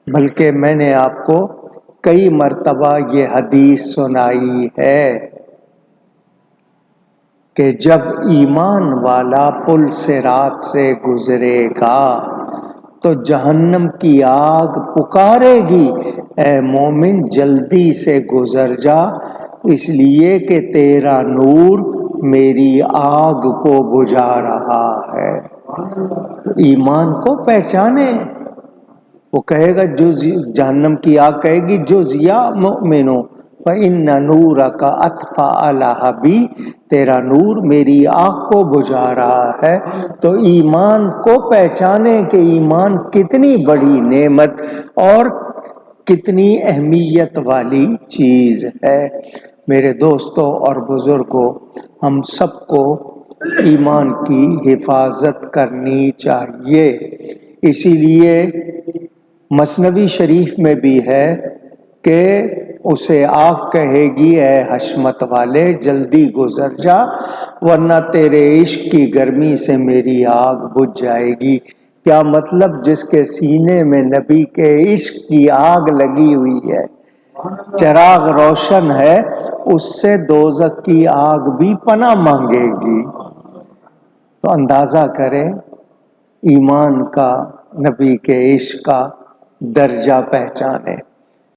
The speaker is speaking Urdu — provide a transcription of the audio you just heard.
بلکہ میں نے آپ کو کئی مرتبہ یہ حدیث سنائی ہے کہ جب ایمان والا پل صراط سے گزرے گا تو جہنم کی آگ پکارے گی، اے مومن جلدی سے گزر جا، اس لیے کہ تیرا نور میری آگ کو بجھا رہا ہے۔ تو ایمان کو پہچانے، وہ کہے گا جو جہنم کی آگ کہے گی جز یا مؤمنو فإن نورک اطفأ لہبی، تیرا نور میری آگ کو بجھا رہا ہے۔ تو ایمان کو پہچانے کہ ایمان کتنی بڑی نعمت اور کتنی اہمیت والی چیز ہے۔ میرے دوستوں اور بزرگوں، ہم سب کو ایمان کی حفاظت کرنی چاہیے۔ اسی لیے مثنوی شریف میں بھی ہے کہ اسے آگ کہے گی، اے حشمت والے جلدی گزر جا، ورنہ تیرے عشق کی گرمی سے میری آگ بجھ جائے گی۔ کیا مطلب؟ جس کے سینے میں نبی کے عشق کی آگ لگی ہوئی ہے، چراغ روشن ہے، اس سے دوزخ کی آگ بھی پناہ مانگے گی۔ تو اندازہ کریں ایمان کا، نبی کے عشق کا درجہ پہچانے۔